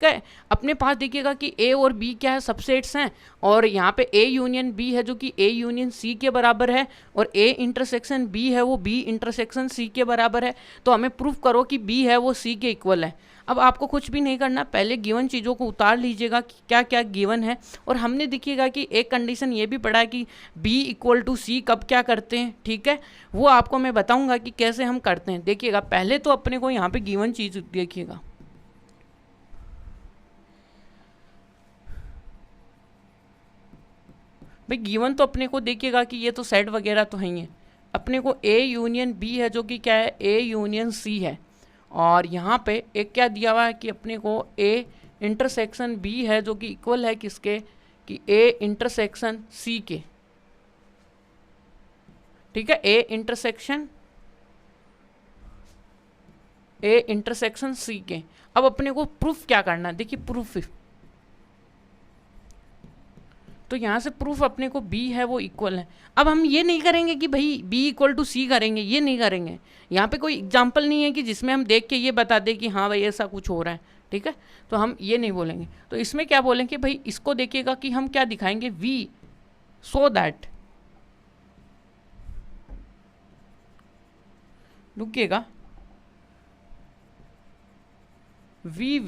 है। अपने पास देखिएगा कि ए और बी क्या है, सबसेट्स हैं, और यहाँ पे ए यूनियन बी है जो कि ए यूनियन सी के बराबर है, और ए इंटरसेक्शन बी है वो बी इंटरसेक्शन सी के बराबर है। तो हमें प्रूफ करो कि बी है वो सी के इक्वल है। अब आपको कुछ भी नहीं करना, पहले गिवन चीज़ों को उतार लीजिएगा कि क्या क्या गिवन है। और हमने देखिएगा कि एक कंडीशन ये भी पढ़ा है कि बी इक्वल टू सी कब क्या करते हैं, ठीक है, वो आपको मैं बताऊंगा कि कैसे हम करते हैं। देखिएगा पहले तो अपने को यहाँ पे गिवन चीज़ देखिएगा, भाई गिवन तो अपने को देखिएगा कि ये तो सेट वगैरह तो है ही है। अपने को ए यूनियन बी है जो कि क्या है, ए यूनियन सी है, और यहाँ पे एक क्या दिया हुआ है कि अपने को ए इंटरसेक्शन बी है जो कि इक्वल है किसके, कि ए इंटरसेक्शन सी के, ठीक है, ए इंटरसेक्शन सी के। अब अपने को प्रूफ क्या करना है, देखिए प्रूफ, तो यहाँ से प्रूफ अपने को b है वो इक्वल है। अब हम ये नहीं करेंगे कि भाई b इक्वल टू सी करेंगे, ये नहीं करेंगे। यहाँ पे कोई एग्जाम्पल नहीं है कि जिसमें हम देख के ये बता दें कि हाँ भाई ऐसा कुछ हो रहा है, ठीक है, तो हम ये नहीं बोलेंगे। तो इसमें क्या बोलेंगे भाई, इसको देखिएगा कि हम क्या दिखाएंगे, v सो दैट, रुकिएगा, वी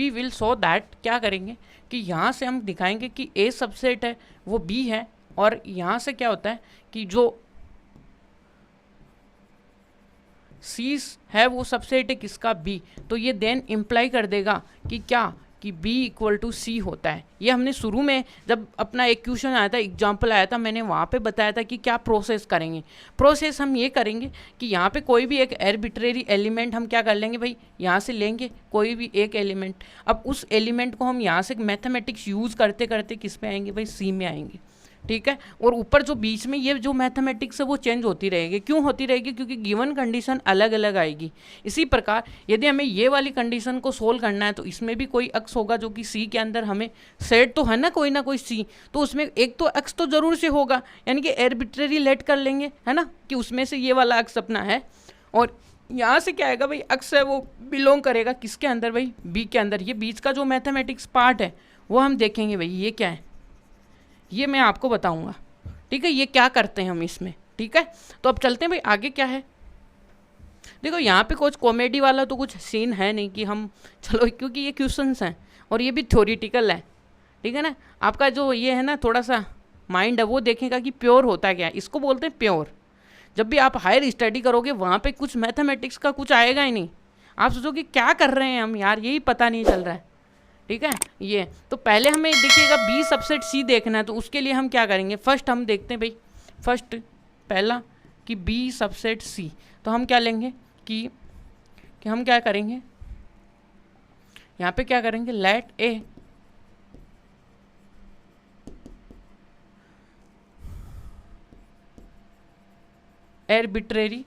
विल सो दैट, क्या करेंगे कि यहाँ से हम दिखाएंगे कि ए सबसेट है वो बी है, और यहाँ से क्या होता है कि जो सी है वो सबसेट है किसका, बी। तो ये देन इम्प्लाई कर देगा कि क्या, कि b इक्वल टू सी होता है। ये हमने शुरू में जब अपना एक क्वेश्चन आया था, एग्जाम्पल आया था, मैंने वहाँ पे बताया था कि क्या प्रोसेस करेंगे। प्रोसेस हम ये करेंगे कि यहाँ पे कोई भी एक आर्बिट्रेरी एलिमेंट हम क्या कर लेंगे भाई, यहाँ से लेंगे कोई भी एक एलिमेंट। अब उस एलिमेंट को हम यहाँ से मैथमेटिक्स यूज़ करते करते किस में आएंगे भाई, सी में आएंगे, ठीक है। और ऊपर जो बीच में ये जो मैथमेटिक्स है वो चेंज होती रहेगी। क्यों होती रहेगी, क्योंकि गिवन कंडीशन अलग अलग आएगी। इसी प्रकार यदि हमें ये वाली कंडीशन को सोल्व करना है तो इसमें भी कोई अक्स होगा जो कि सी के अंदर हमें सेट तो है ना कोई सी, तो उसमें एक तो अक्स तो जरूर से होगा, यानी कि आर्बिट्रेरी लेट कर लेंगे, है ना, कि उसमें से ये वाला अक्स अपना है। और यहाँ से क्या आएगा भाई, अक्स है वो बिलोंग करेगा किसके अंदर भाई, बी के अंदर। ये बीच का जो मैथमेटिक्स पार्ट है वो हम देखेंगे भाई, ये क्या है ये मैं आपको बताऊंगा, ठीक है, ये क्या करते हैं हम इसमें, ठीक है। तो अब चलते हैं भाई आगे क्या है। देखो यहाँ पे कुछ कॉमेडी वाला तो कुछ सीन है नहीं कि हम चलो, क्योंकि ये क्वेश्चंस हैं और ये भी थ्योरेटिकल है, ठीक है ना। आपका जो ये है ना थोड़ा सा माइंड है वो देखेगा कि प्योर होता क्या है, इसको बोलते हैं प्योर। जब भी आप हायर स्टडी करोगे वहाँ पे कुछ मैथमेटिक्स का कुछ आएगा ही नहीं, आप सोचोगे क्या कर रहे हैं हम यार, यही पता नहीं चल रहा है, ठीक है। ये तो पहले हमें देखिएगा बी सबसेट सी देखना है, तो उसके लिए हम क्या करेंगे, फर्स्ट हम देखते हैं भाई, फर्स्ट पहला कि बी सबसेट सी, तो हम क्या लेंगे कि हम क्या करेंगे, यहाँ पे क्या करेंगे, let a arbitrary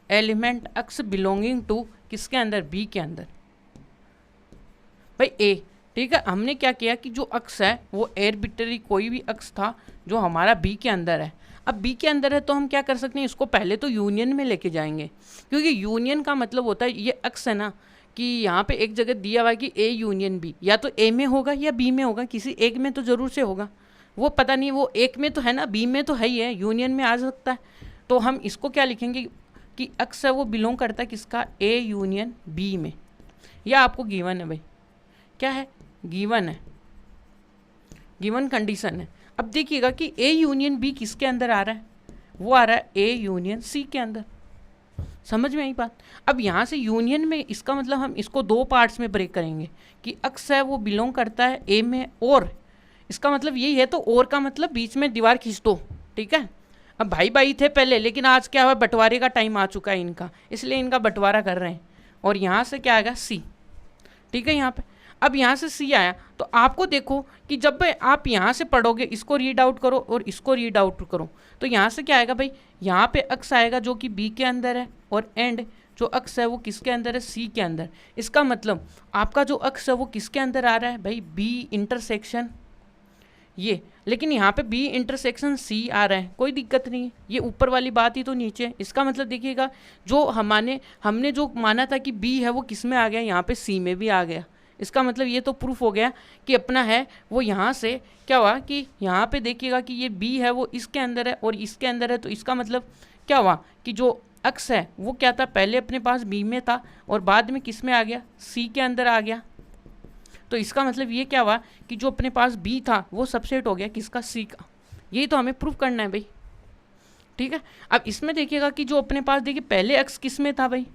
element x belonging to किसके अंदर, बी के अंदर भाई ए, ठीक है। हमने क्या किया कि जो अक्स है वो आर्बिट्रेरी कोई भी अक्स था जो हमारा बी के अंदर है। अब बी के अंदर है तो हम क्या कर सकते हैं, इसको पहले तो यूनियन में लेके जाएंगे, क्योंकि यूनियन का मतलब होता है ये अक्स है ना, कि यहाँ पे एक जगह दिया हुआ है कि ए यूनियन बी, या तो ए में होगा या बी में होगा, किसी एक में तो ज़रूर से होगा, वो पता नहीं वो एक में तो है ना, बी में तो है ही है, यूनियन में आ सकता है। तो हम इसको क्या लिखेंगे कि अक्स है वो बिलोंग करता है किसका, ए यूनियन बी में। यह आपको गिवन है भाई, क्या है, गिवन है, गिवन कंडीशन है। अब देखिएगा कि ए यूनियन बी किसके अंदर आ रहा है, वो आ रहा है ए यूनियन सी के अंदर। समझ में आई बात। अब यहाँ से यूनियन में इसका मतलब हम इसको दो पार्ट्स में ब्रेक करेंगे कि अक्स है वो बिलोंग करता है ए में, और इसका मतलब यही है, तो और का मतलब बीच में दीवार खींच दो, ठीक है। अब भाई भाई थे पहले, लेकिन आज क्या हुआ, बंटवारे का टाइम आ चुका है इनका, इसलिए इनका बंटवारा कर रहे हैं। और यहाँ से क्या आएगा, सी, ठीक है। यहाँ पे अब यहाँ से सी आया, तो आपको देखो कि जब आप यहाँ से पढ़ोगे, इसको रीड आउट करो और इसको रीड आउट करो, तो यहाँ से क्या आएगा भाई, यहाँ पे अक्स आएगा जो कि बी के अंदर है, और एंड जो अक्स है वो किसके अंदर है, सी के अंदर। इसका मतलब आपका जो अक्स है वो किसके अंदर आ रहा है भाई, बी इंटरसेक्शन ये, लेकिन यहाँ पे बी इंटरसेक्शन सी आ रहा है, कोई दिक्कत नहीं है, ये ऊपर वाली बात ही तो नीचे है। इसका मतलब देखिएगा जो हमने जो माना था कि बी है वो किस में आ गया, यहाँ पे सी में भी आ गया। इसका मतलब ये तो प्रूफ हो गया कि अपना है वो यहाँ से क्या हुआ कि यहाँ पे देखिएगा कि ये बी है वो इसके अंदर है और इसके अंदर है, तो इसका मतलब क्या हुआ कि जो अक्स है वो क्या था, पहले अपने पास बी में था और बाद में किस में आ गया, सी के अंदर आ गया। तो इसका मतलब ये क्या हुआ कि जो अपने पास बी था वो सबसेट हो गया किसका, सी का। यही तो हमें प्रूफ करना है भाई, ठीक है। अब इसमें देखिएगा कि जो अपने पास देखिए पहले अक्स किस में था भाई,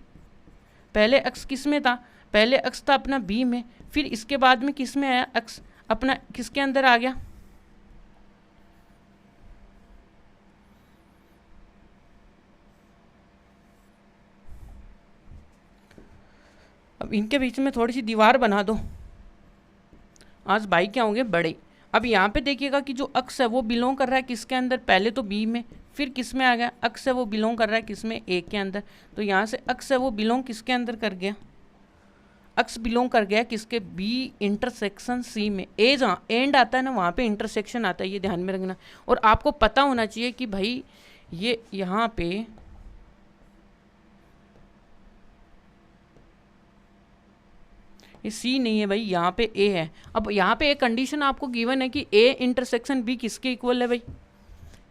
पहले अक्स किस में था, पहले अक्स था अपना बी में, फिर इसके बाद में किस में आया अक्स अपना किसके अंदर आ गया, अब इनके बीच में थोड़ी सी दीवार बना दो, आज भाई क्या होंगे बड़े। अब यहाँ पे देखिएगा कि जो अक्स है वो बिलोंग कर रहा है किसके अंदर, पहले तो बी में, फिर किस में आ गया, अक्स है वो बिलोंग कर रहा है किसमें, ए के अंदर। तो यहाँ से अक्स है वो बिलोंग किसके अंदर कर गया, अक्स बिलोंग कर गया किसके, बी इंटरसेक्शन सी में। ए जहाँ एंड आता है ना वहाँ पे इंटरसेक्शन आता है, ये ध्यान में रखना। और आपको पता होना चाहिए कि भाई ये यहाँ पे ये सी नहीं है भाई, यहाँ पे ए है। अब यहाँ पे एक कंडीशन आपको गिवन है कि ए इंटरसेक्शन बी किसके इक्वल है भाई,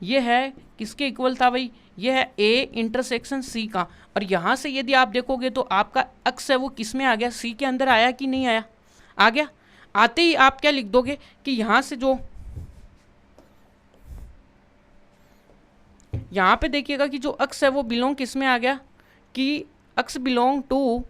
ये है किसके इक्वल था भाई, ये है ए इंटरसेक्शन सी का। और यहाँ से यदि आप देखोगे तो आपका अक्स है वो किस में आ गया, सी के अंदर आया कि नहीं आया, आ गया। आते ही आप क्या लिख दोगे कि यहाँ से जो यहाँ पे देखिएगा कि जो अक्स है वो बिलोंग किस में आ गया, कि x belong to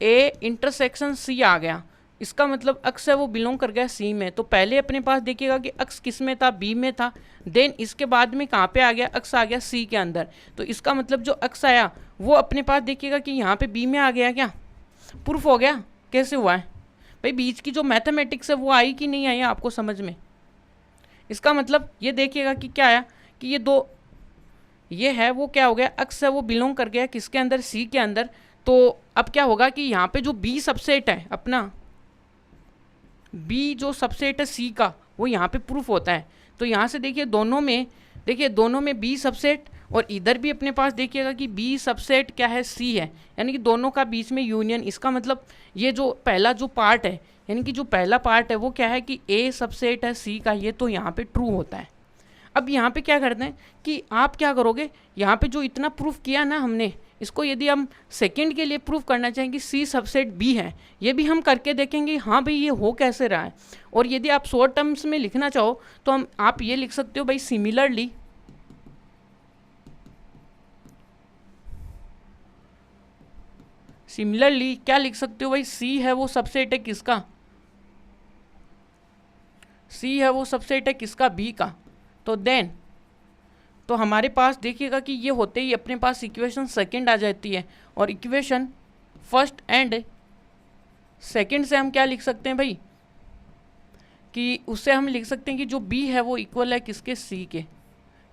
A intersection C आ गया। इसका मतलब अक्स है वो बिलोंग कर गया सी में। तो पहले अपने पास देखिएगा कि अक्स किस में था, बी में था, देन इसके बाद में कहाँ पे आ गया, अक्स आ गया सी के अंदर। तो इसका मतलब जो अक्स आया वो अपने पास देखिएगा कि यहाँ पे बी में आ गया, क्या प्रूफ हो गया, कैसे हुआ है भाई, बीच की जो मैथमेटिक्स है वो आई कि नहीं आई आपको समझ में। इसका मतलब ये देखिएगा कि क्या आया कि ये दो ये है वो क्या हो गया, अक्स है वो बिलोंग कर गया किसके अंदर, सी के अंदर। तो अब क्या होगा कि यहाँ पे जो बी सबसेट है अपना, बी जो सबसेट है सी का वो यहाँ पे प्रूफ होता है। तो यहाँ से देखिए दोनों में बी सबसेट और इधर भी अपने पास देखिएगा कि बी सबसेट क्या है, सी है, यानी कि दोनों का बीच में यूनियन। इसका मतलब ये जो पहला जो पार्ट है, यानी कि जो पहला पार्ट है वो क्या है कि ए सबसेट है सी का, ये तो यहाँ पे ट्रू होता है। अब यहाँ पे क्या करते हैं कि आप क्या करोगे, यहाँ पे जो इतना प्रूफ किया ना हमने, इसको यदि हम सेकंड के लिए प्रूफ करना चाहें कि सी सबसेट बी है, ये भी हम करके देखेंगे हाँ भाई ये हो कैसे रहा है। और यदि आप शॉर्ट टर्म्स में लिखना चाहो तो आप ये लिख सकते हो भाई, सिमिलरली क्या लिख सकते हो भाई, सी है वो सबसेट है किसका, सी है वो सबसेट है किसका, बी का। तो देन तो हमारे पास देखिएगा कि ये होते ही अपने पास इक्वेशन सेकंड आ जाती है। और इक्वेशन फर्स्ट एंड सेकंड से हम क्या लिख सकते हैं भाई, कि उससे हम लिख सकते हैं कि जो बी है वो इक्वल है किसके, सी के।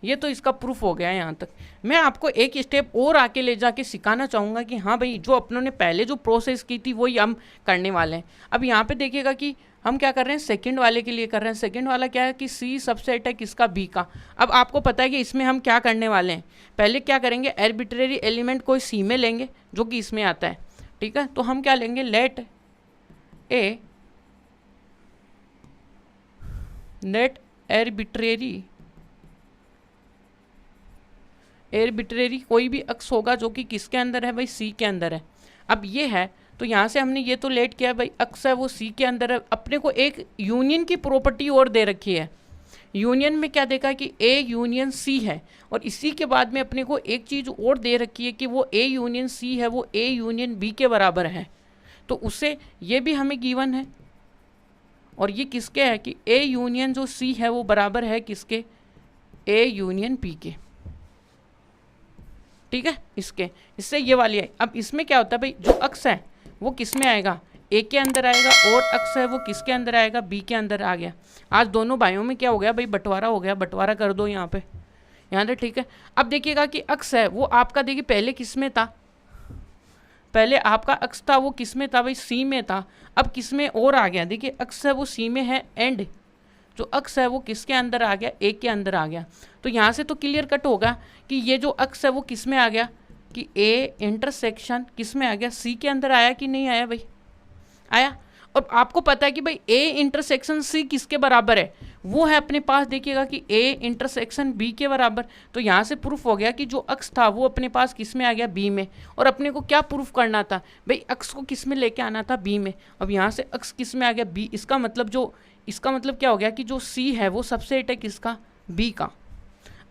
ये तो इसका प्रूफ हो गया है यहाँ तक। मैं आपको एक स्टेप और आके ले जाके सिखाना चाहूँगा कि हाँ भाई जो अपनों ने पहले जो प्रोसेस की थी वही हम करने वाले हैं। अब यहाँ पे देखिएगा कि हम क्या कर रहे हैं, सेकंड वाले के लिए कर रहे हैं। सेकंड वाला क्या है कि सी सबसेट है किसका, बी का। अब आपको पता है कि इसमें हम क्या करने वाले हैं, पहले क्या करेंगे, आर्बिट्रेरी एलिमेंट कोई सी में लेंगे जो कि इसमें आता है, ठीक है। तो हम क्या लेंगे, लेट आर्बिट्रेरी कोई भी अक्स होगा जो कि किसके अंदर है भाई, सी के अंदर है। अब ये है तो यहाँ से हमने ये तो लेट किया भाई, अक्स है वो सी के अंदर है। अपने को एक यूनियन की प्रॉपर्टी और दे रखी है। यूनियन में क्या देखा कि ए यूनियन सी है, और इसी के बाद में अपने को एक चीज़ और दे रखी है कि वो ए यूनियन सी है वो ए यूनियन बी के बराबर है। तो उससे ये भी हमें गिवन है, और ये किसके है कि ए यूनियन जो सी है वो बराबर है किसके, ए यूनियन बी के, ठीक है। इससे ये वाली है। अब इसमें क्या होता है भाई, जो अक्स है वो किस में आएगा, ए के अंदर आएगा, और अक्स है वो किसके अंदर आएगा, बी के अंदर आ गया। आज दोनों भाइयों में क्या हो गया भाई, बंटवारा हो गया। बंटवारा कर दो यहाँ पे, यहाँ पे, ठीक है। अब देखिएगा कि अक्स है वो आपका देखिए पहले किस में था, पहले आपका अक्स था वो किस में था भाई, सी में था, अब किस में और आ गया, देखिए अक्स है वो सी में है एंड जो अक्स है वो किसके अंदर आ गया, ए के अंदर आ गया। तो यहाँ से तो क्लियर कट होगा कि ये जो अक्स है वो किस में आ गया, कि ए इंटरसेक्शन किस में आ गया, सी के अंदर आया कि नहीं आया भाई, आया। और आपको पता है कि भाई ए इंटरसेक्शन सी किसके बराबर है, वो है अपने पास देखिएगा कि ए इंटरसेक्शन बी के बराबर। तो यहाँ से प्रूफ हो गया कि जो अक्स था वो अपने पास किस में आ गया, बी में। और अपने को क्या प्रूफ करना था भाई, अक्स को किस में लेके आना था, बी में। अब यहाँ से अक्स किस में आ गया, बी। इसका मतलब क्या हो गया कि जो सी है वो सबसेट है किसका, बी का।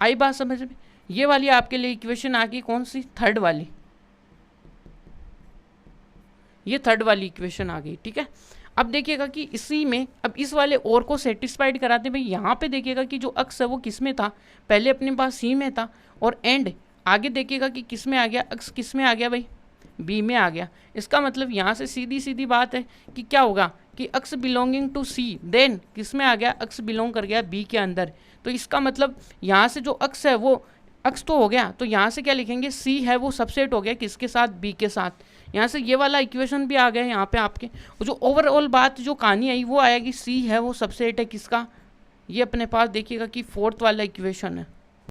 आई बात समझ में। ये वाली आपके लिए इक्वेशन आ गई कौन सी, थर्ड वाली, ये थर्ड वाली इक्वेशन आ गई, ठीक है। अब देखिएगा कि इसी में अब इस वाले और को सेटिस्फाइड कराते भाई, यहाँ पे देखिएगा कि जो अक्स है वो किस में था, पहले अपने पास सी में था, और एंड आगे देखिएगा कि किस में आ गया, अक्स किस में आ गया भाई, बी में आ गया। इसका मतलब यहाँ से सीधी सीधी बात है कि क्या होगा कि अक्स बिलोंगिंग टू सी, देन किस में आ गया, अक्स बिलोंग कर गया बी के अंदर। तो इसका मतलब यहाँ से जो अक्स है वो अक्स तो हो गया, तो यहाँ से क्या लिखेंगे, सी है वो सबसेट हो गया किसके साथ, बी के साथ। यहाँ से ये वाला इक्वेशन भी आ गया यहाँ पे आपके। और जो ओवरऑल बात जो कहानी आई वो आएगी, सी है वो सबसेट है किसका, ये अपने पास देखिएगा कि फोर्थ वाला इक्वेशन है।